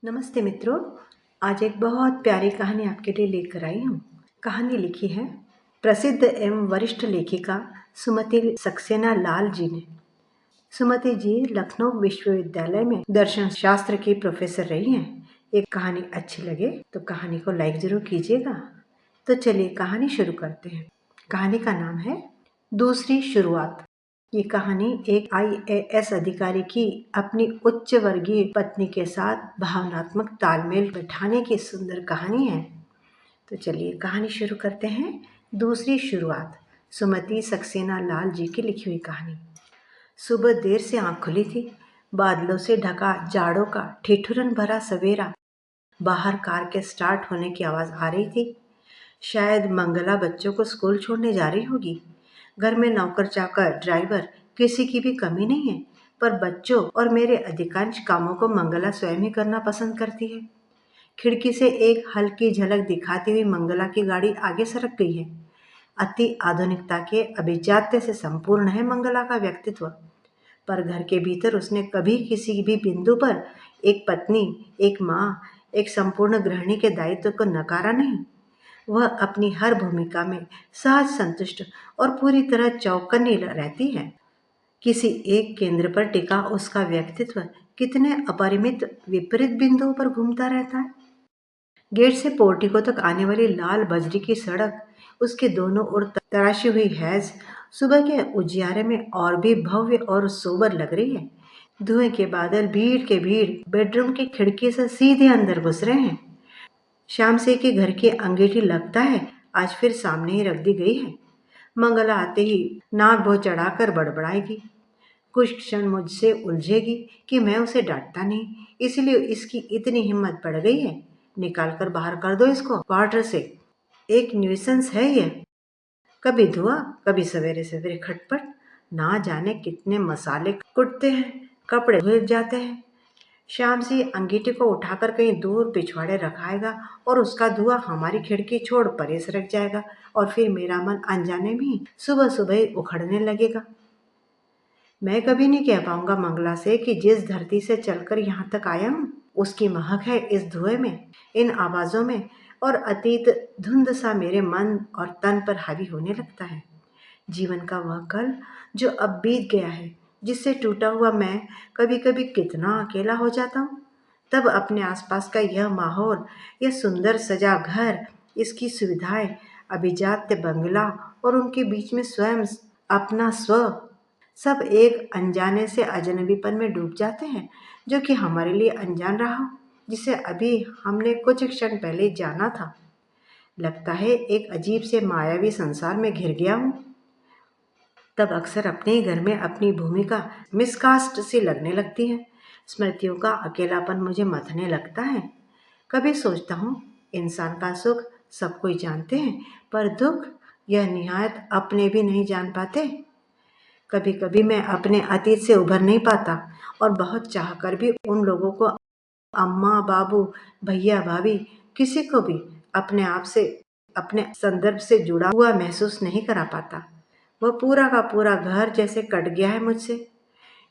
नमस्ते मित्रों। आज एक बहुत प्यारी कहानी आपके लिए लेकर आई हूँ। कहानी लिखी है प्रसिद्ध एवं वरिष्ठ लेखिका सुमति सक्सेना लाल जी ने। सुमति जी लखनऊ विश्वविद्यालय में दर्शन शास्त्र की प्रोफेसर रही हैं। एक कहानी अच्छी लगे तो कहानी को लाइक जरूर कीजिएगा। तो चलिए कहानी शुरू करते हैं। कहानी का नाम है दूसरी शुरुआत। ये कहानी एक IAS अधिकारी की अपनी उच्च वर्गीय पत्नी के साथ भावनात्मक तालमेल बैठाने की सुंदर कहानी है। तो चलिए कहानी शुरू करते हैं। दूसरी शुरुआत, सुमति सक्सेना लाल जी की लिखी हुई कहानी। सुबह देर से आंख खुली थी। बादलों से ढका जाड़ों का ठिठुरन भरा सवेरा। बाहर कार के स्टार्ट होने की आवाज़ आ रही थी। शायद मंगला बच्चों को स्कूल छोड़ने जा रही होगी। घर में नौकर चाकर ड्राइवर किसी की भी कमी नहीं है, पर बच्चों और मेरे अधिकांश कामों को मंगला स्वयं ही करना पसंद करती है। खिड़की से एक हल्की झलक दिखाती हुई मंगला की गाड़ी आगे सरक गई है। अति आधुनिकता के अभिजात्य से संपूर्ण है मंगला का व्यक्तित्व, पर घर के भीतर उसने कभी किसी भी बिंदु पर एक पत्नी, एक माँ, एक संपूर्ण गृहिणी के दायित्व को नकारा नहीं। वह अपनी हर भूमिका में सहज, संतुष्ट और पूरी तरह चौकन्नी रहती है। किसी एक केंद्र पर टिका उसका व्यक्तित्व कितने अपरिमित विपरीत बिंदुओं पर घूमता रहता है। गेट से पोर्टिको तक आने वाली लाल बजरी की सड़क, उसके दोनों ओर तराशी हुई हैज सुबह के उजियारे में और भी भव्य और सोबर लग रही है। धुएं के बादल भीड़ के भीड़ बेडरूम की खिड़की से सीधे अंदर घुस रहे हैं। श्याम से के घर की अंगीठी लगता है आज फिर सामने ही रख दी गई है। मंगला आते ही नाक भौं चढ़ाकर बड़बड़ाएगी। कुछ क्षण मुझसे उलझेगी कि मैं उसे डांटता नहीं, इसलिए इसकी इतनी हिम्मत बढ़ गई है। निकाल कर बाहर कर दो इसको क्वार्टर से। एक न्यूसेंस है ये। कभी धुआं, कभी सवेरे सवेरे खटपट। ना जाने कितने मसाले कुटते हैं, कपड़े धुल जाते हैं। श्याम सिंह अंगीठी को उठाकर कहीं दूर पिछवाड़े रखाएगा और उसका धुआं हमारी खिड़की छोड़ परे सरक जाएगा और फिर मेरा मन अनजाने में ही सुबह सुबह ही उखड़ने लगेगा। मैं कभी नहीं कह पाऊंगा मंगला से कि जिस धरती से चलकर यहाँ तक आया हूँ उसकी महक है इस धुएं में, इन आवाज़ों में, और अतीत धुंध सा मेरे मन और तन पर हावी होने लगता है। जीवन का वह कल जो अब बीत गया है, जिससे टूटा हुआ मैं कभी कभी कितना अकेला हो जाता हूँ। तब अपने आसपास का यह माहौल, यह सुंदर सजा घर, इसकी सुविधाएं, अभिजात्य बंगला और उनके बीच में स्वयं अपना स्व, सब एक अनजाने से अजनबीपन में डूब जाते हैं, जो कि हमारे लिए अनजान रहा, जिसे अभी हमने कुछ क्षण पहले जाना था। लगता है एक अजीब से मायावी संसार में घिर गया हूँ। तब अक्सर अपने ही घर में अपनी भूमिका मिसकास्ट सी लगने लगती है। स्मृतियों का अकेलापन मुझे मथने लगता है। कभी सोचता हूँ इंसान का सुख सब कोई जानते हैं, पर दुख यह निहायत अपने भी नहीं जान पाते। कभी कभी मैं अपने अतीत से उभर नहीं पाता और बहुत चाहकर भी उन लोगों को, अम्मा, बाबू, भैया, भाभी, किसी को भी अपने आप से, अपने संदर्भ से जुड़ा हुआ महसूस नहीं करा पाता। वह पूरा का पूरा घर जैसे कट गया है मुझसे।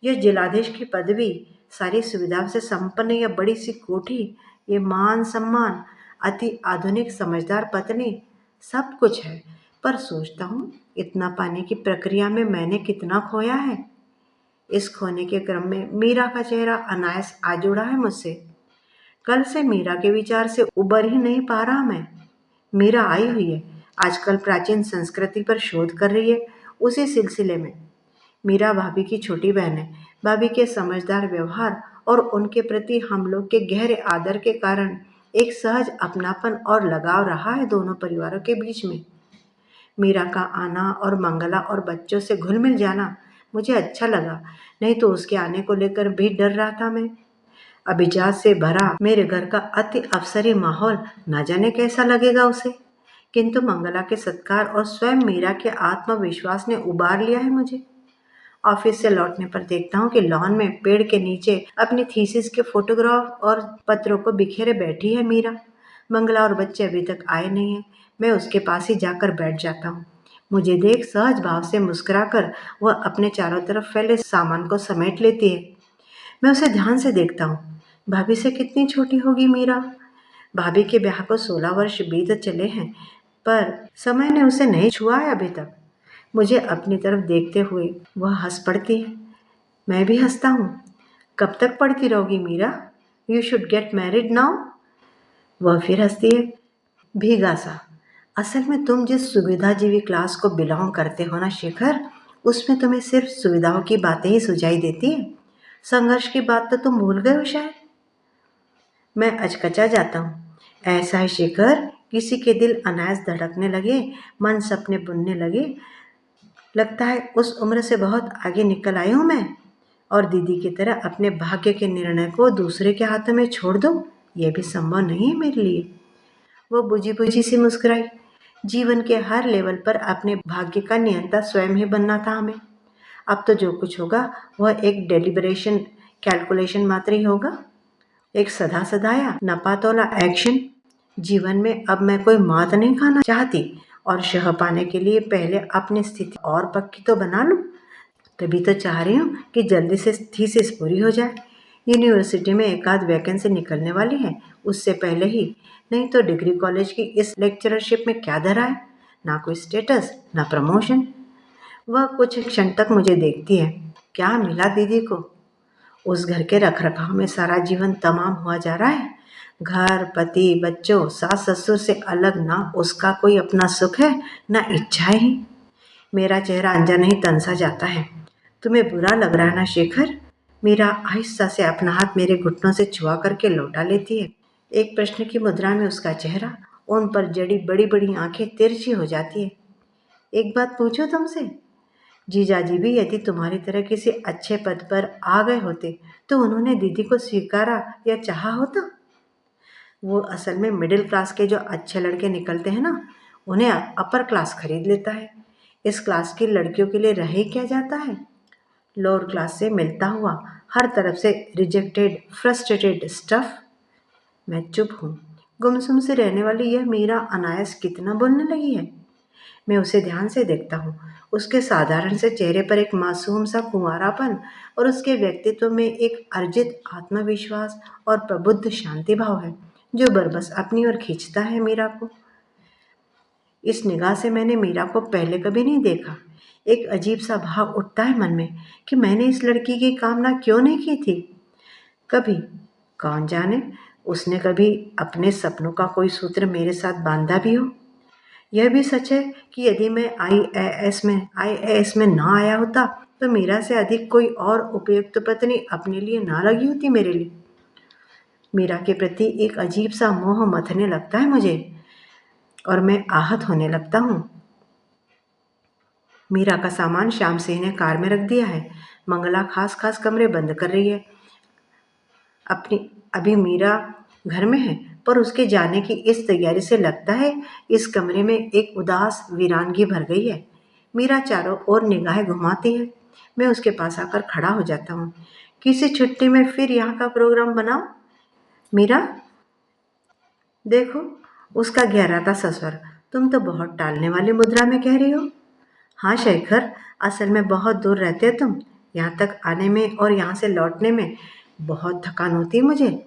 यह जिलाधीश की पदवी, सारी सुविधाओं से संपन्न यह बड़ी सी कोठी, ये मान सम्मान, अति आधुनिक समझदार पत्नी, सब कुछ है, पर सोचता हूँ इतना पाने की प्रक्रिया में मैंने कितना खोया है। इस खोने के क्रम में मीरा का चेहरा अनायास आ जुड़ा है मुझसे। कल से मीरा के विचार से उबर ही नहीं पा रहा मैं। मीरा आई हुई है, आजकल प्राचीन संस्कृति पर शोध कर रही है। उसी सिलसिले में मीरा भाभी की छोटी बहन है। भाभी के समझदार व्यवहार और उनके प्रति हम लोग के गहरे आदर के कारण एक सहज अपनापन और लगाव रहा है दोनों परिवारों के बीच में। मीरा का आना और मंगला और बच्चों से घुल मिल जाना मुझे अच्छा लगा, नहीं तो उसके आने को लेकर भी डर रहा था मैं। अभिजात से भरा मेरे घर का अति अवसरी माहौल न जाने कैसा लगेगा उसे। किंतु मंगला के सत्कार और स्वयं मीरा के आत्मविश्वास ने उबार लिया है मुझे। ऑफिस से लौटने पर देखता हूँ कि लॉन में पेड़ के नीचे अपनी थीसिस के फोटोग्राफ और पत्रों को बिखेरे बैठी है मीरा। मंगला और बच्चे अभी तक आए नहीं हैं। मैं उसके पास ही जाकर बैठ जाता हूँ। मुझे देख सहज भाव से मुस्कुराकर वह अपने चारों तरफ फैले सामान को समेट लेती है। मैं उसे ध्यान से देखता हूँ। भाभी से कितनी छोटी होगी मीरा? भाभी के ब्याह को 16 वर्ष बीत चले हैं, पर समय ने उसे नहीं छुआ है अभी तक। मुझे अपनी तरफ देखते हुए वह हंस पड़ती है। मैं भी हंसता हूँ। कब तक पढ़ती रहोगी Meera? You should get married now. वह फिर हंसती है, भीगा सा। असल में तुम जिस सुविधाजीवी क्लास को बिलोंग करते हो ना शेखर, उसमें तुम्हें सिर्फ सुविधाओं की बातें ही सुझाई देती है। संघर्ष की बात तो तुम भूल गए हो शायद। मैं अचकचा जाता हूँ। ऐसा है शेखर, किसी के दिल अनायास धड़कने लगे, मन सपने बुनने लगे, लगता है उस उम्र से बहुत आगे निकल आई हूँ मैं, और दीदी की तरह अपने भाग्य के निर्णय को दूसरे के हाथों में छोड़ दूँ, यह भी संभव नहीं है मेरे लिए। वो बुझी बुझी सी मुस्कुराई। जीवन के हर लेवल पर अपने भाग्य का नियंता स्वयं ही बनना था हमें। अब तो जो कुछ होगा वह एक डेलिब्रेशन कैलकुलेशन मात्र ही होगा, एक सदा सदाया नपा तोला एक्शन। जीवन में अब मैं कोई मात नहीं खाना चाहती, और शह पाने के लिए पहले अपनी स्थिति और पक्की तो बना लूं। तभी तो चाह रही हूँ कि जल्दी से थीसिस पूरी हो जाए। यूनिवर्सिटी में एक आध वैकेंसी निकलने वाली है, उससे पहले ही। नहीं तो डिग्री कॉलेज की इस लेक्चरशिप में क्या धरा है? ना कोई स्टेटस, ना प्रमोशन। वह कुछ क्षण तक मुझे देखती है। क्या मिला दीदी को? उस घर के रखरखाव में सारा जीवन तमाम हुआ जा रहा है। घर, पति, बच्चों, सास ससुर से अलग ना उसका कोई अपना सुख है, ना इच्छाएं ही। मेरा चेहरा अनजान ही तनसा जाता है। तुम्हें बुरा लग रहा है ना शेखर? मीरा आहिस्ता से अपना हाथ मेरे घुटनों से छुआ करके लौटा लेती है। एक प्रश्न की मुद्रा में उसका चेहरा, उन पर जड़ी बड़ी बड़ी आंखें तिरछी हो जाती है। एक बात पूछो तुमसे, जीजाजी भी यदि तुम्हारी तरह किसी अच्छे पद पर आ गए होते तो उन्होंने दीदी को स्वीकारा या चाहा होता? वो असल में मिडिल क्लास के जो अच्छे लड़के निकलते हैं ना, उन्हें अपर क्लास खरीद लेता है। इस क्लास की लड़कियों के लिए रह ही क्या जाता है? लोअर क्लास से मिलता हुआ हर तरफ से रिजेक्टेड फ्रस्ट्रेटेड स्टफ। मैं चुप हूँ। गुमसुम से रहने वाली यह मीरा अनायास कितना बोलने लगी है। मैं उसे ध्यान से देखता हूँ। उसके साधारण से चेहरे पर एक मासूम सा कुंवारापन, और उसके व्यक्तित्व में एक अर्जित आत्मविश्वास और प्रबुद्ध शांति भाव है, जो बरबस अपनी ओर खींचता है मीरा को। इस निगाह से मैंने मीरा को पहले कभी नहीं देखा। एक अजीब सा भाव उठता है मन में कि मैंने इस लड़की की कामना क्यों नहीं की थी कभी। कौन जाने, उसने कभी अपने सपनों का कोई सूत्र मेरे साथ बांधा भी हो। यह भी सच है कि यदि मैं आईएएस में ना आया होता तो मीरा से अधिक कोई और उपयुक्त पत्नी अपने लिए ना लगी होती मेरे लिए। मीरा के प्रति एक अजीब सा मोह मथने लगता है मुझे, और मैं आहत होने लगता हूँ। मीरा का सामान श्याम सिंह ने कार में रख दिया है। मंगला खास खास कमरे बंद कर रही है। अभी मीरा घर में है, पर उसके जाने की इस तैयारी से लगता है इस कमरे में एक उदास वीरानगी भर गई है। मीरा चारों ओर निगाहें घुमाती है। मैं उसके पास आकर खड़ा हो जाता हूँ। किसी छुट्टी में फिर यहाँ का प्रोग्राम बनाओ मीरा। देखो उसका गहराता सा स्वर। तुम तो बहुत टालने वाली मुद्रा में कह रही हो। हाँ शेखर, असल में बहुत दूर रहते हो तुम। यहाँ तक आने में और यहाँ से लौटने में बहुत थकान होती है मुझे।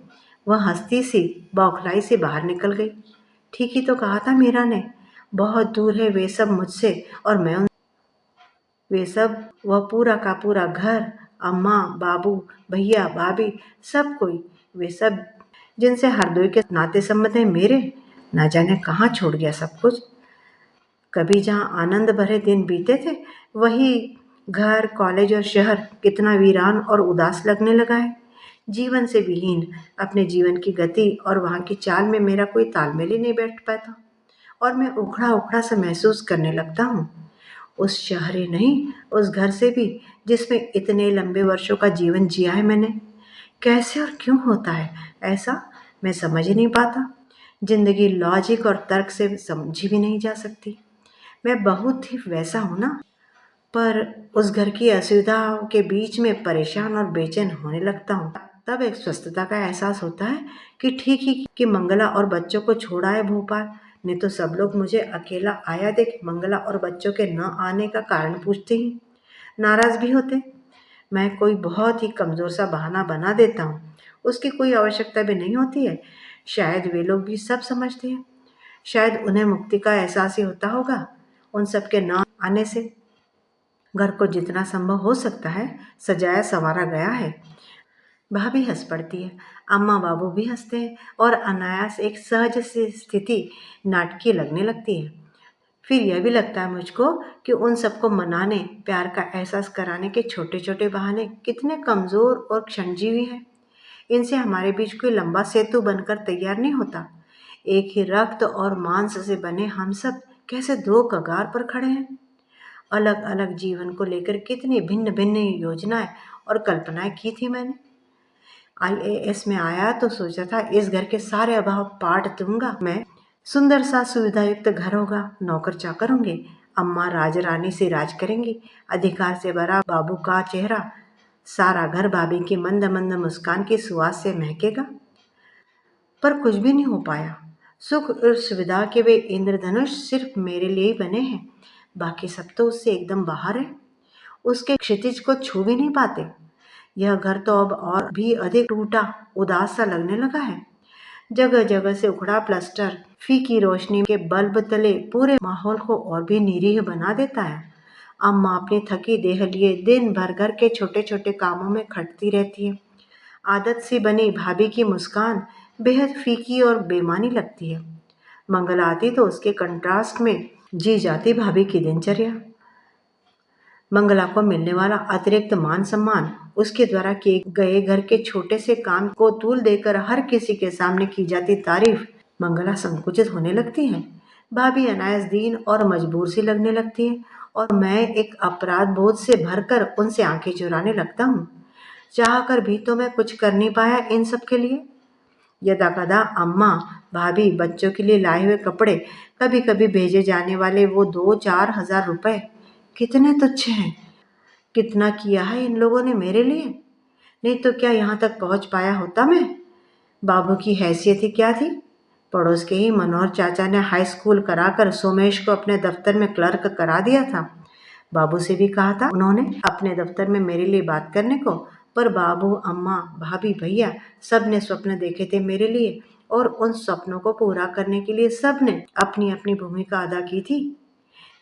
वह हंसती सी बौखलाई से बाहर निकल गई। ठीक ही तो कहा था मीरा ने, बहुत दूर है वे सब मुझसे, और मैं उन वे सब, वह पूरा का पूरा घर, अम्मा, बाबू, भैया, भाभी, सब कोई, वे सब जिनसे हरदोई के नाते संबंध है मेरे, ना जाने कहाँ छोड़ गया सब कुछ। कभी जहाँ आनंद भरे दिन बीते थे, वही घर, कॉलेज और शहर कितना वीरान और उदास लगने लगा है। जीवन से विहीन अपने जीवन की गति और वहाँ की चाल में मेरा कोई तालमेल ही नहीं बैठ पाता, और मैं उखड़ा उखड़ा सा महसूस करने लगता हूँ। उस शहर ही नहीं, उस घर से भी, जिसमें इतने लंबे वर्षों का जीवन जिया है मैंने। कैसे और क्यों होता है ऐसा, मैं समझ ही नहीं पाता। जिंदगी लॉजिक और तर्क से समझी भी नहीं जा सकती। मैं बहुत ही वैसा हूँ ना, पर उस घर की असुविधाओं के बीच में परेशान और बेचैन होने लगता हूँ। तब एक स्वस्थता का एहसास होता है कि ठीक ही कि मंगला और बच्चों को छोड़ा है भोपाल। नहीं तो सब लोग मुझे अकेला आया देख मंगला और बच्चों के न आने का कारण पूछते ही नाराज भी होते। मैं कोई बहुत ही कमज़ोर सा बहाना बना देता हूँ। उसकी कोई आवश्यकता भी नहीं होती है। शायद वे लोग भी सब समझते हैं। शायद उन्हें मुक्ति का एहसास ही होता होगा उन सब के न आने से। घर को जितना संभव हो सकता है सजाया संवारा गया है। भाभी हंस पड़ती है, अम्मा बाबू भी हंसते हैं और अनायास एक सहज सी स्थिति नाटकीय लगने लगती है। फिर यह भी लगता है मुझको कि उन सबको मनाने, प्यार का एहसास कराने के छोटे छोटे बहाने कितने कमज़ोर और क्षणजीवी हैं। इनसे हमारे बीच कोई लंबा सेतु बनकर तैयार नहीं होता। एक ही रक्त और मांस से बने हम सब कैसे दो कगार पर खड़े हैं। अलग अलग जीवन को लेकर कितनी भिन्न भिन्न योजनाएं और कल्पनाएं की थी मैंने। आईएएस में आया तो सोचा था इस घर के सारे अभाव पाट दूंगा मैं। सुंदर सा सुविधायुक्त घर होगा, नौकर चाकर होंगे, अम्मा राजरानी से राज करेंगी, अधिकार से भरा बाबू का चेहरा सारा घर भाभी की मंद मंद मुस्कान की सुवास से महकेगा। पर कुछ भी नहीं हो पाया। सुख और सुविधा के वे इंद्रधनुष सिर्फ मेरे लिए ही बने हैं, बाकी सब तो उससे एकदम बाहर है। उसके क्षितिज को छू भी नहीं पाते। यह घर तो अब और भी अधिक टूटा उदास सा लगने लगा है। जगह जगह से उखड़ा प्लास्टर फीकी रोशनी के बल्ब तले पूरे माहौल को और भी निरीह बना देता है। अम्मा अपनी थकी देह लिए दिन भर घर के छोटे छोटे कामों में खटती रहती है। आदत सी बनी भाभी की मुस्कान बेहद फीकी और बेमानी लगती है। मंगल आती तो उसके कंट्रास्ट में जी जाती भाभी की दिनचर्या। मंगला को मिलने वाला अतिरिक्त मान सम्मान, उसके द्वारा किए गए घर के छोटे से काम को तूल देकर हर किसी के सामने की जाती तारीफ, मंगला संकुचित होने लगती है। भाभी अनायास दीन और मजबूर सी लगने लगती है और मैं एक अपराध बोध से भरकर उनसे आंखें चुराने लगता हूँ। चाह कर भी तो मैं कुछ कर नहीं पाया इन सब के लिए। यदा कदा अम्मा भाभी बच्चों के लिए लाए हुए कपड़े, कभी कभी भेजे जाने वाले वो 2-4 हज़ार रुपए कितने तुच्छ हैं। कितना किया है इन लोगों ने मेरे लिए, नहीं तो क्या यहाँ तक पहुँच पाया होता मैं। बाबू की हैसियत ही क्या थी। पड़ोस के ही मनोहर चाचा ने हाई स्कूल कराकर सोमेश को अपने दफ्तर में क्लर्क करा दिया था। बाबू से भी कहा था उन्होंने अपने दफ्तर में मेरे लिए बात करने को, पर बाबू अम्मा भाभी भैया सब ने स्वप्न देखे थे मेरे लिए और उन स्वप्नों को पूरा करने के लिए सब ने अपनी अपनी भूमिका अदा की थी।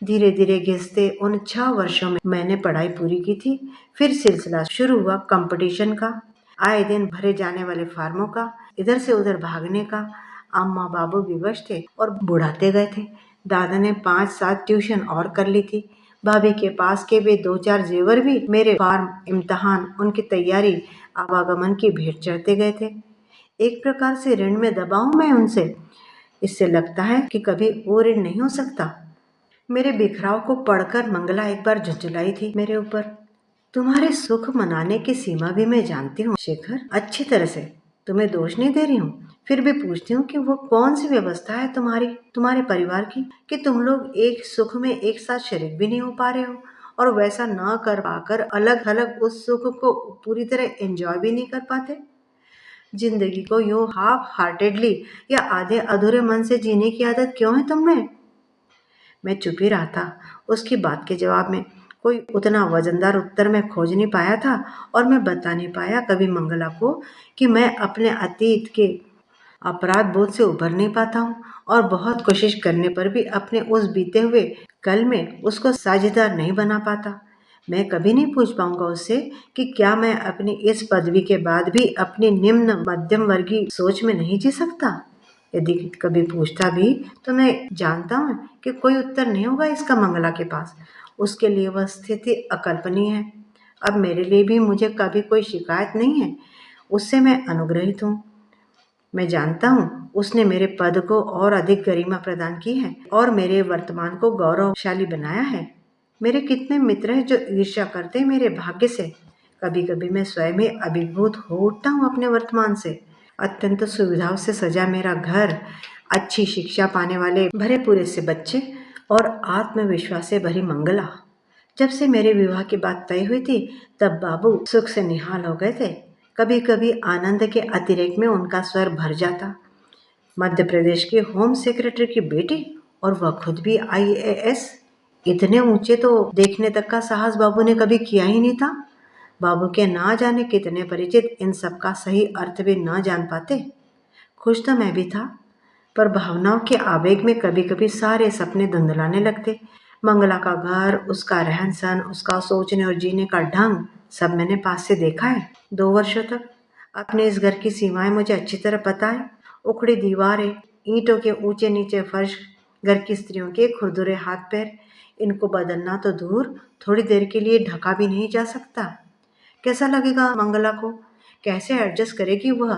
धीरे धीरे घिसते उन 6 वर्षों में मैंने पढ़ाई पूरी की थी। फिर सिलसिला शुरू हुआ कंपटीशन का, आए दिन भरे जाने वाले फार्मों का, इधर से उधर भागने का। अम्मा बाबू विवश थे और बुढ़ाते गए थे। दादा ने 5-7 ट्यूशन और कर ली थी। भाभी के पास के वे 2-4 जेवर भी मेरे फार्म, इम्तहान, उनकी तैयारी, आवागमन की भेंट चढ़ते गए थे। एक प्रकार से ऋण में दबा हूं मैं उनसे। इससे लगता है कि कभी वो ऋण नहीं हो सकता। मेरे बिखराव को पढ़कर मंगला एक बार झुंझुलाई थी मेरे ऊपर। तुम्हारे सुख मनाने की सीमा भी मैं जानती हूँ शेखर, अच्छी तरह से। तुम्हें दोष नहीं दे रही हूँ, फिर भी पूछती हूँ कि वो कौन सी व्यवस्था है तुम्हारे परिवार की कि तुम लोग एक सुख में एक साथ शरीक भी नहीं हो पा रहे हो, और वैसा न कर पाकर अलग अलग उस सुख को पूरी तरह एंजॉय भी नहीं कर पाते। जिंदगी को यूं हाफ हार्टेडली या आधे अधूरे मन से जीने की आदत क्यों है तुम्हें। मैं चुप ही रहा था। उसकी बात के जवाब में कोई उतना वजनदार उत्तर मैं खोज नहीं पाया था और मैं बता नहीं पाया कभी मंगला को कि मैं अपने अतीत के अपराध बोध से उभर नहीं पाता हूँ और बहुत कोशिश करने पर भी अपने उस बीते हुए कल में उसको साझेदार नहीं बना पाता। मैं कभी नहीं पूछ पाऊंगा उससे कि क्या मैं अपनी इस पदवी के बाद भी अपनी निम्न मध्यम वर्गीय सोच में नहीं जी सकता। यदि कभी पूछता भी तो मैं जानता हूँ कि कोई उत्तर नहीं होगा इसका मंगला के पास। उसके लिए वह स्थिति अकल्पनीय है। अब मेरे लिए भी मुझे कभी कोई शिकायत नहीं है। उससे मैं अनुग्रहित हूँ। मैं जानता हूँ उसने मेरे पद को और अधिक गरिमा प्रदान की है और मेरे वर्तमान को गौरवशाली बनाया है। मेरे कितने मित्र हैं जो ईर्ष्या करते हैं मेरे भाग्य से। कभी कभी मैं स्वयं ही अभिभूत हो उठता हूँ अपने वर्तमान से। अत्यंत सुविधाओं से सजा मेरा घर, अच्छी शिक्षा पाने वाले भरे पूरे से बच्चे और आत्मविश्वास से भरी मंगला। जब से मेरे विवाह की बात तय हुई थी तब बाबू सुख से निहाल हो गए थे। कभी कभी आनंद के अतिरेक में उनका स्वर भर जाता। मध्य प्रदेश के होम सेक्रेटरी की बेटी और वह खुद भी आईएएस, इतने ऊंचे तो देखने तक का साहस बाबू ने कभी किया ही नहीं था। बाबू के ना जाने कितने परिचित इन सब का सही अर्थ भी न जान पाते। खुश तो मैं भी था, पर भावनाओं के आवेग में कभी कभी सारे सपने धुंधलाने लगते। मंगला का घर, उसका रहन सहन, उसका सोचने और जीने का ढंग सब मैंने पास से देखा है 2 वर्षों तक। अपने इस घर की सीमाएं मुझे अच्छी तरह पता है। उखड़ी दीवारें, ईंटों के ऊंचे नीचे फर्श, घर की स्त्रियों के खुरदुरे हाथ पैर, इनको बदलना तो दूर, थोड़ी देर के लिए ढका भी नहीं जा सकता। कैसा लगेगा मंगला को, कैसे एडजस्ट करेगी वह।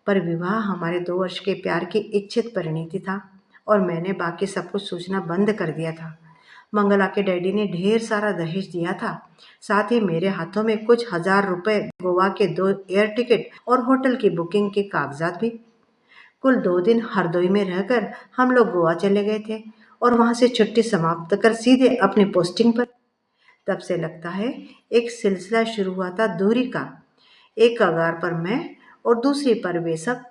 पर विवाह हमारे 2 वर्ष के प्यार की इच्छित परिणति था और मैंने बाकी सब कुछ सोचना बंद कर दिया था। मंगला के डैडी ने ढेर सारा दहेज दिया था, साथ ही मेरे हाथों में कुछ हजार रुपए, गोवा के 2 एयर टिकट और होटल की बुकिंग के कागजात भी। कुल 2 दिन हरदोई में रहकर हम लोग गोवा चले गए थे और वहां से छुट्टी समाप्त कर सीधे अपनी पोस्टिंग पर। तब से लगता है एक सिलसिला शुरू हुआ था दूरी का। एक कगार पर मैं और दूसरी पर वे सब,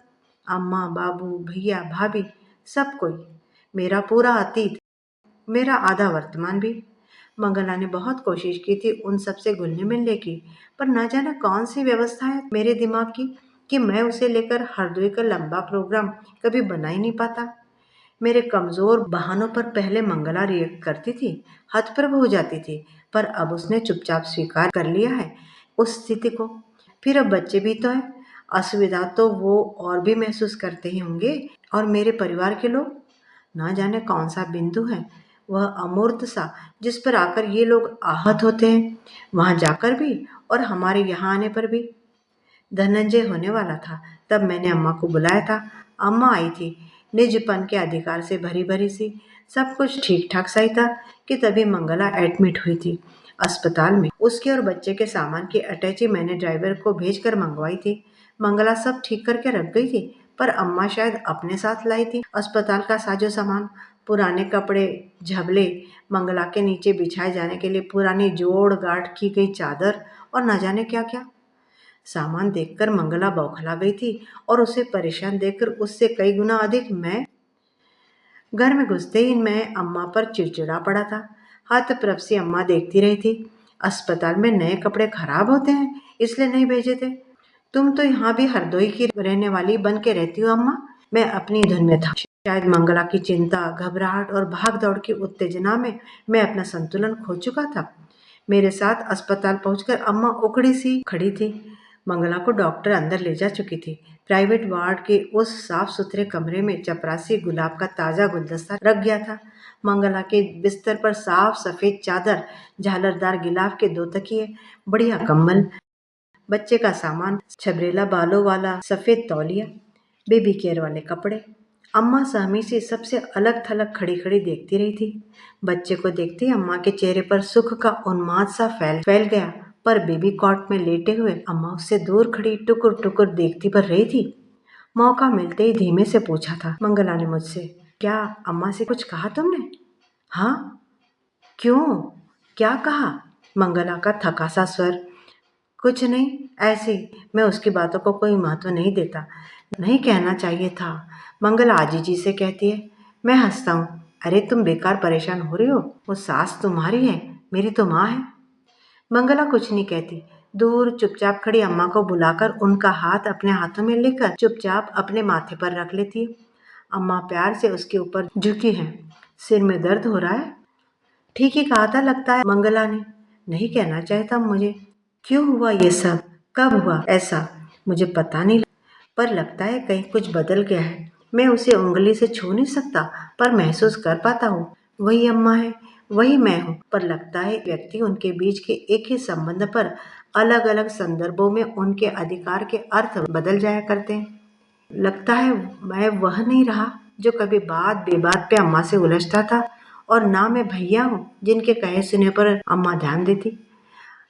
अम्मा, बाबू, भैया, भाभी, सब कोई। मेरा पूरा अतीत, मेरा आधा वर्तमान भी। मंगला ने बहुत कोशिश की थी उन सब से घुलने मिलने की, पर न जाने कौन सी व्यवस्था है मेरे दिमाग की कि मैं उसे लेकर हरदोई का लंबा प्रोग्राम कभी बना ही नहीं पाता। मेरे कमज़ोर बहानों पर पहले मंगला रिएक्ट करती थी, हतप्रभ हो जाती थी, पर अब उसने चुपचाप स्वीकार कर लिया है उस स्थिति को। फिर अब बच्चे भी तो हैं, असुविधा तो वो और भी महसूस करते ही होंगे, और मेरे परिवार के लोग। ना जाने कौन सा बिंदु है वह अमूर्त सा, जिस पर आकर ये लोग आहत होते हैं, वहां जाकर भी और हमारे यहाँ आने पर भी। धनंजय होने वाला था तब मैंने अम्मा को बुलाया था। अम्मा आई थी, निजपन के अधिकार से भरी भरी सी। सब कुछ ठीक ठाक सा ही था कि तभी मंगला एडमिट हुई थी अस्पताल में। उसके और बच्चे के सामान की अटैची मैंने ड्राइवर को भेजकर मंगवाई थी। मंगला सब ठीक करके रख गई थी, पर अम्मा शायद अपने साथ लाई थी अस्पताल का साजो सामान, पुराने कपड़े, झबले, मंगला के नीचे बिछाए जाने के लिए पुरानी जोड़ गांठ की गई चादर और न जाने क्या क्या। सामान देखकर मंगला बौखला गई थी और उसे परेशान देखकर उससे कई गुना अधिक मैं। घर में घुसते ही मैं अम्मा पर चिड़चिड़ा पड़ा था। हतप्रभ सी अम्मा देखती रही थी। अस्पताल में नए कपड़े खराब होते हैं इसलिए नहीं भेजे थे। तुम तो यहाँ भी हरदोई की रहने वाली बन के रहती हो अम्मा। मैं अपनी धुन में था। शायद मंगला की चिंता, घबराहट और भाग दौड़ की उत्तेजना में मैं अपना संतुलन खो चुका था। मेरे साथ अस्पताल पहुंचकर अम्मा उखड़ी सी खड़ी थी। मंगला को डॉक्टर अंदर ले जा चुकी थी। प्राइवेट वार्ड के उस साफ सुथरे कमरे में चपरासी गुलाब का ताज़ा गुलदस्ता रख गया था। मंगला के बिस्तर पर साफ सफ़ेद चादर, झालरदार गिलाफ के 2 तकिए, बढ़िया कंबल, बच्चे का सामान, छबरेला बालों वाला सफ़ेद तौलिया, बेबी केयर वाले कपड़े। अम्मा सहमी सी सबसे अलग थलग खड़ी खड़ी देखती रही थी। बच्चे को देखते ही अम्मा के चेहरे पर सुख का उन्माद सा फैल गया, पर बेबी कॉट में लेटे हुए अम्मा उससे दूर खड़ी टुकुर टुकुर देखती पर रही थी। मौका मिलते ही धीमे से पूछा था मंगला ने मुझसे, क्या अम्मा से कुछ कहा तुमने? हाँ। क्यों? क्या कहा? मंगला का थका सा स्वर। कुछ नहीं, ऐसे ही। मैं उसकी बातों को कोई महत्व नहीं देता। नहीं कहना चाहिए था, मंगला आजीजी से कहती है। मैं हंसता हूँ। अरे तुम बेकार परेशान हो रही हो, वो सास तुम्हारी है, मेरी तो माँ है। मंगला कुछ नहीं कहती। दूर चुपचाप खड़ी अम्मा को बुलाकर उनका हाथ अपने हाथों में लेकर चुपचाप अपने माथे पर रख लेती है। अम्मा प्यार से उसके ऊपर झुकी हैं। सिर में दर्द हो रहा है? ठीक ही कहा था लगता है मंगला ने। नहीं कहना चाहिए था मुझे। क्यों हुआ ये सब? कब हुआ ऐसा? मुझे पता नहीं, पर लगता है कहीं कुछ बदल गया है। मैं उसे उंगली से छू नहीं सकता, पर महसूस कर पाता हूँ। वही अम्मा है, वही मैं हूँ, पर लगता है व्यक्ति उनके बीच के एक ही संबंध पर अलग अलग संदर्भों में उनके अधिकार के अर्थ बदल जाया करते हैं। लगता है मैं वह नहीं रहा जो कभी बात बेबात पे अम्मा से उलझता था, और ना मैं भैया हूँ जिनके कहे सुने पर अम्मा ध्यान देती।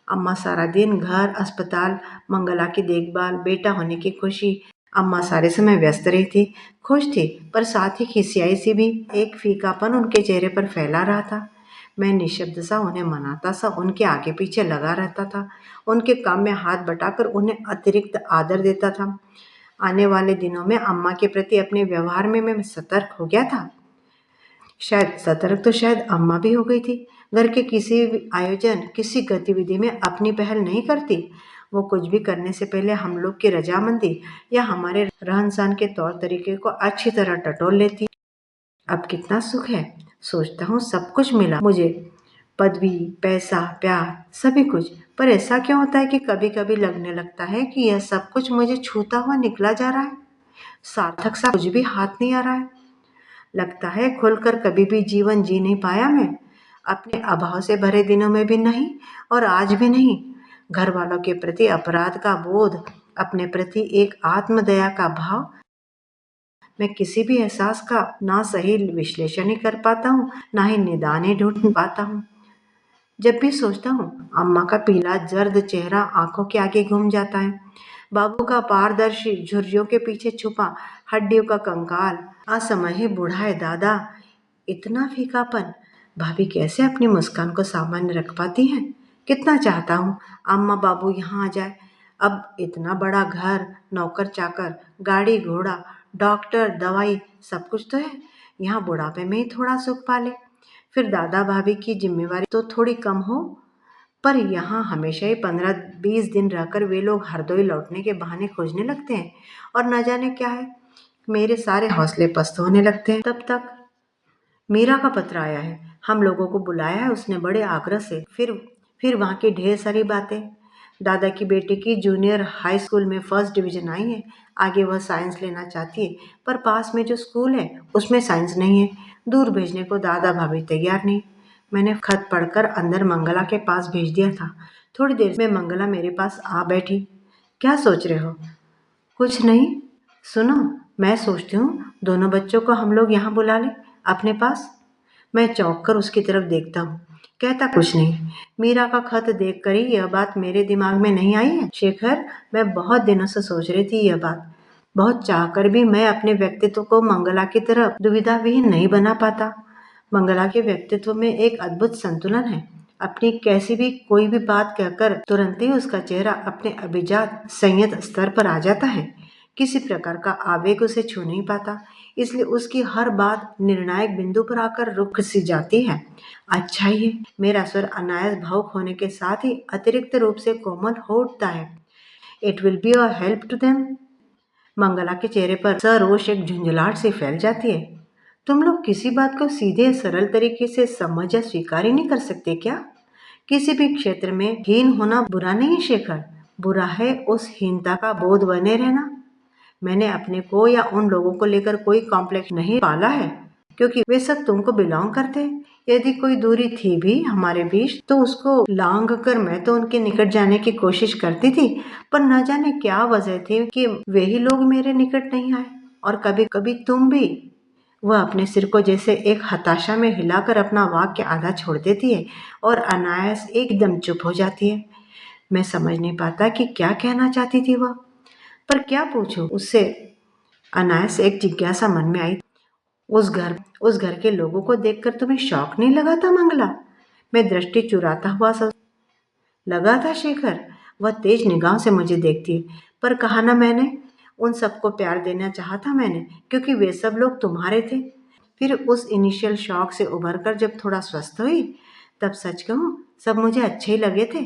अम्मा सारा दिन घर, अस्पताल, मंगला की देखभाल, बेटा होने की खुशी। अम्मा सारे समय व्यस्त रही थी, खुश थी, पर साथ ही खिसियाई सी भी। एक फीकापन उनके चेहरे पर फैला रहा था। मैं निशब्द सा उन्हें मनाता सा उनके आगे पीछे लगा रहता था, उनके काम में हाथ बटाकर उन्हें अतिरिक्त आदर देता था। आने वाले दिनों में अम्मा के प्रति अपने व्यवहार में मैं सतर्क हो गया था। शायद सतर्क तो शायद अम्मा भी हो गई थी। घर के किसी भी आयोजन, किसी गतिविधि में अपनी पहल नहीं करती। वो कुछ भी करने से पहले हम लोग की रजामंदी या हमारे रहन सहन के तौर तरीके को अच्छी तरह टटोल लेती। अब कितना सुख है, सोचता हूँ सब कुछ मिला मुझे, पदवी, पैसा, प्यार, सभी कुछ। पर ऐसा क्यों होता है कि कभी कभी लगने लगता है कि यह सब कुछ मुझे छूता हुआ निकला जा रहा है, सार्थक सा कुछ भी हाथ नहीं आ रहा है। लगता है खुलकर कभी भी जीवन जी नहीं पाया मैं, अपने अभाव से भरे दिनों में भी नहीं और आज भी नहीं। घर वालों के प्रति अपराध का बोध, अपने प्रति एक आत्मदया का भाव, मैं किसी भी एहसास का ना सही विश्लेषण ही कर पाता हूँ, ना ही निदान ही ढूंढ पाता हूँ। जब भी सोचता हूँ, अम्मा का पीला जर्द चेहरा आंखों के आगे घूम जाता है, बाबू का पारदर्शी झुर्रियों के पीछे छुपा हड्डियों का कंकाल, असमय ही बूढ़ा है दादा, इतना फीकापन। भाभी कैसे अपनी मुस्कान को सामान्य रख पाती हैं? कितना चाहता हूँ अम्मा बाबू यहाँ आ जाए। अब इतना बड़ा घर, नौकर चाकर, गाड़ी घोड़ा, डॉक्टर, दवाई, सब कुछ तो है। यहाँ बुढ़ापे में ही थोड़ा सुख पाले, फिर दादा भाभी की जिम्मेवारी तो थोड़ी कम हो। पर यहाँ हमेशा ही 15-20 दिन रहकर वे लोग हरदोई लौटने के बहाने खोजने लगते हैं और न जाने क्या है, मेरे सारे हौसले पस्त होने लगते हैं। तब तक मीरा का पत्र आया है, हम लोगों को बुलाया है उसने बड़े आग्रह से। फिर वहाँ की ढेर सारी बातें। दादा की बेटी की जूनियर हाई स्कूल में फर्स्ट डिवीजन आई है, आगे वह साइंस लेना चाहती है, पर पास में जो स्कूल है उसमें साइंस नहीं है। दूर भेजने को दादा भाभी तैयार नहीं। मैंने खत पढ़कर अंदर मंगला के पास भेज दिया था। थोड़ी देर में मंगला मेरे पास आ बैठी। क्या सोच रहे हो? कुछ नहीं, सुनो, मैं सोचती हूँ दोनों बच्चों को हम लोग यहाँ बुला लें अपने पास। मैं चौंक कर उसकी तरफ देखता हूँ, कहता कुछ नहीं। मीरा का खत देखकर ही यह बात मेरे दिमाग में नहीं आई है शेखर। मैं बहुत दिनों से सोच रही थी यह बात। बहुत चाहकर भी मैं अपने व्यक्तित्व को मंगला की तरह दुविधा विहीन नहीं बना पाता। मंगला के व्यक्तित्व में एक अद्भुत संतुलन है। अपनी कैसी भी कोई भी बात कहकर तुरंत ही उसका चेहरा अपने अभिजात संयत स्तर पर आ जाता है। किसी प्रकार का आवेग उसे छू नहीं पाता, इसलिए उसकी हर बात निर्णायक बिंदु पर आकर रुक सी जाती है। अच्छा ही है, मेरा स्वर अनायास भावुक होने के साथ ही अतिरिक्त रूप से कोमल हो उठता है। It will be a help to them. Mangala के चेहरे पर सरोष एक झुंझलाहट से फैल जाती है। तुम लोग किसी बात को सीधे सरल तरीके से समझ या स्वीकार ही नहीं कर सकते क्या? किसी भी क्षेत्र में हीन होना बुरा नहीं शेखर, बुरा है उस हीनता का बोध बने रहना। मैंने अपने को या उन लोगों को लेकर कोई कॉम्प्लेक्स नहीं पाला है, क्योंकि वे सब तुमको बिलोंग करते हैं। यदि कोई दूरी थी भी हमारे बीच तो उसको लांघ कर मैं तो उनके निकट जाने की कोशिश करती थी, पर न जाने क्या वजह थी कि वे ही लोग मेरे निकट नहीं आए। और कभी कभी तुम भी। वह अपने सिर को जैसे एक हताशा में हिलाकर अपना वाक्य आधा छोड़ देती है और अनायास एकदम चुप हो जाती है। मैं समझ नहीं पाता कि क्या कहना चाहती थी वह, पर क्या पूछूं उससे। अनायास एक जिज्ञासा मन में आई। उस घर के लोगों को देखकर तुम्हें शौक नहीं लगा था मंगला? मैं दृष्टि चुराता हुआ सा लगा था शेखर। वह तेज निगाह से मुझे देखती है। पर कहा ना मैंने, उन सबको प्यार देना चाहा था मैंने, क्योंकि वे सब लोग तुम्हारे थे। फिर उस इनिशियल शौक से उभर कर जब थोड़ा स्वस्थ हुई, तब सच कहूँ सब मुझे अच्छे ही लगे थे।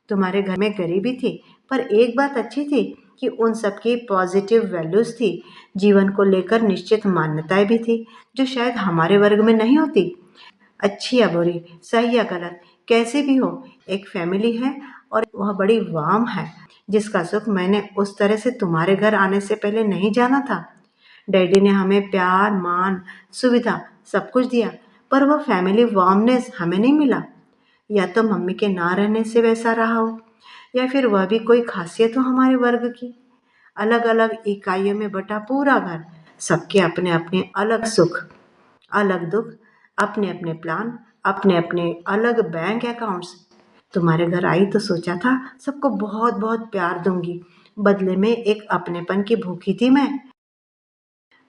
तुम्हारे घर में गरीबी थी, पर एक बात अच्छी थी कि उन सबकी पॉजिटिव वैल्यूज थी। जीवन को लेकर निश्चित मान्यताएं भी थी, जो शायद हमारे वर्ग में नहीं होती। अच्छी या बुरी, सही या गलत, कैसे भी हो, एक फैमिली है और वह बड़ी वार्म है, जिसका सुख मैंने उस तरह से तुम्हारे घर आने से पहले नहीं जाना था। डैडी ने हमें प्यार, मान, सुविधा सब कुछ दिया, पर वह फैमिली वार्मनेस हमें नहीं मिला। या तो मम्मी के ना रहने से वैसा रहा हो, या फिर वह भी कोई खासियत हो हमारे वर्ग की। अलग अलग इकाइयों में बटा पूरा घर, सबके अपने अपने अलग सुख, अलग दुख, अपने अपने प्लान, अपने अपने अलग बैंक अकाउंट्स। तुम्हारे घर आई तो सोचा था सबको बहुत बहुत प्यार दूंगी, बदले में एक अपनेपन की भूखी थी मैं।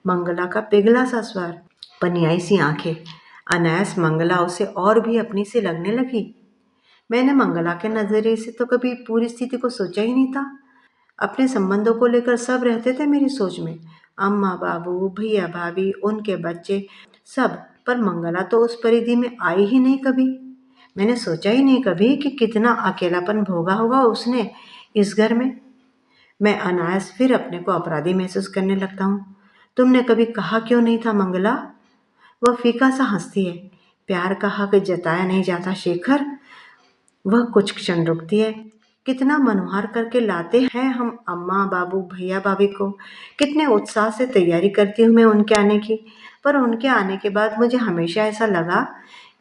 मंगला का पिघला सा स्वर, पनियाई सी आंखें। अनायास मंगला उसे और भी अपनी से लगने लगी। मैंने मंगला के नजरिए से तो कभी पूरी स्थिति को सोचा ही नहीं था। अपने संबंधों को लेकर सब रहते थे मेरी सोच में, अम्मा बाबू, भैया भाभी, उनके बच्चे, सब। पर मंगला तो उस परिधि में आई ही नहीं कभी। मैंने सोचा ही नहीं कभी कि कितना अकेलापन भोगा होगा उसने इस घर में। मैं अनायास फिर अपने को अपराधी महसूस करने लगता हूँ। तुमने कभी कहा क्यों नहीं था मंगला? वह फीका सा हंसती है। प्यार का हक जताया नहीं जाता शेखर। वह कुछ क्षण रुकती है। कितना मनोहार करके लाते हैं हम अम्मा बाबू भैया भाभी को। कितने उत्साह से तैयारी करती हूँ मैं उनके आने की। पर उनके आने के बाद मुझे हमेशा ऐसा लगा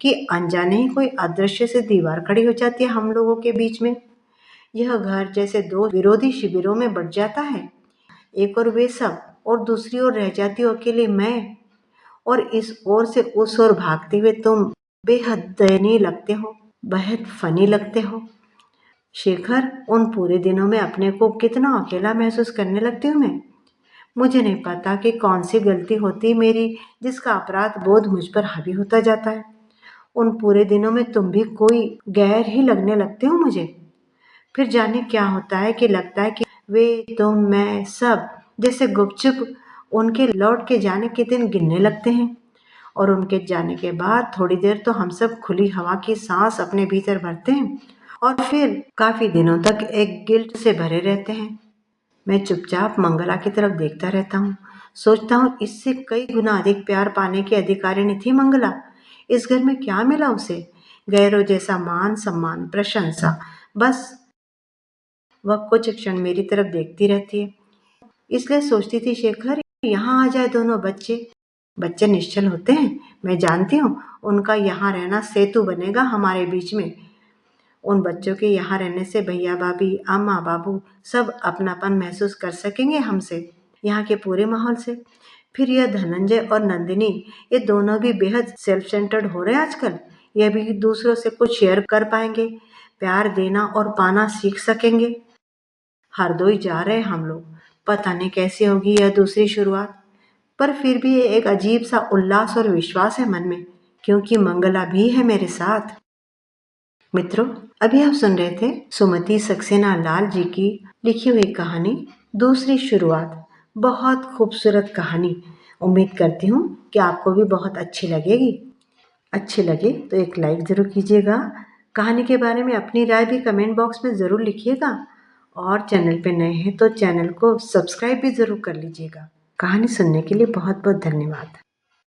कि अनजाने ही कोई अदृश्य से दीवार खड़ी हो जाती है हम लोगों के बीच में। यह घर जैसे दो विरोधी शिविरों में बट जाता है। एक और वे सब और दूसरी ओर रह जाती हूँ अकेले मैं। और इस ओर से उस ओर भागते हुए तुम बेहद दयनीय लगते हो, बेहद फनी लगते हो। शेखर, उन पूरे दिनों में अपने को कितना अकेला महसूस करने लगती हूँ मैं। मुझे नहीं पता कि कौन सी गलती होती मेरी जिसका अपराध बोध मुझ पर हावी होता जाता है। उन पूरे दिनों में तुम भी कोई गैर ही लगने लगते हो मुझे। फिर जाने क्या होता है कि लगता है कि वे तुम मैं सब जैसे गुपचुप उनके लौट के जाने के दिन गिनने लगते हैं। और उनके जाने के बाद थोड़ी देर तो हम सब खुली हवा की सांस अपने भीतर भरते हैं और फिर काफी दिनों तक एक गिल्ट से भरे रहते हैं। मैं चुपचाप मंगला की तरफ देखता रहता हूँ। सोचता हूँ इससे कई गुना अधिक प्यार पाने की अधिकारिणी थी मंगला। इस घर में क्या मिला उसे? गैरों जैसा मान सम्मान प्रशंसा। बस वह कुछ क्षण मेरी तरफ देखती रहती है। इसलिए सोचती थी शेखर यहाँ आ जाए दोनों बच्चे। बच्चे निश्चल होते हैं, मैं जानती हूँ। उनका यहाँ रहना सेतु बनेगा हमारे बीच में। उन बच्चों के यहाँ रहने से भैया भाभी अम्मा बाबू सब अपनापन महसूस कर सकेंगे हमसे, यहाँ के पूरे माहौल से। फिर यह धनंजय और नंदिनी, ये दोनों भी बेहद सेल्फ सेंटर्ड हो रहे हैं आजकल। यह भी दूसरों से कुछ शेयर कर पाएंगे, प्यार देना और पाना सीख सकेंगे। हरदोई जा रहे हैं हम लोग। पता नहीं कैसी होगी यह दूसरी शुरुआत, पर फिर भी एक अजीब सा उल्लास और विश्वास है मन में, क्योंकि मंगला भी है मेरे साथ। मित्रों, अभी आप सुन रहे थे सुमति सक्सेना लाल जी की लिखी हुई कहानी दूसरी शुरुआत। बहुत खूबसूरत कहानी। उम्मीद करती हूँ कि आपको भी बहुत अच्छी लगेगी। अच्छी लगे तो एक लाइक ज़रूर कीजिएगा। कहानी के बारे में अपनी राय भी कमेंट बॉक्स में ज़रूर लिखिएगा। और चैनल पे नए हैं तो चैनल को सब्सक्राइब भी ज़रूर कर लीजिएगा। कहानी सुनने के लिए बहुत बहुत धन्यवाद।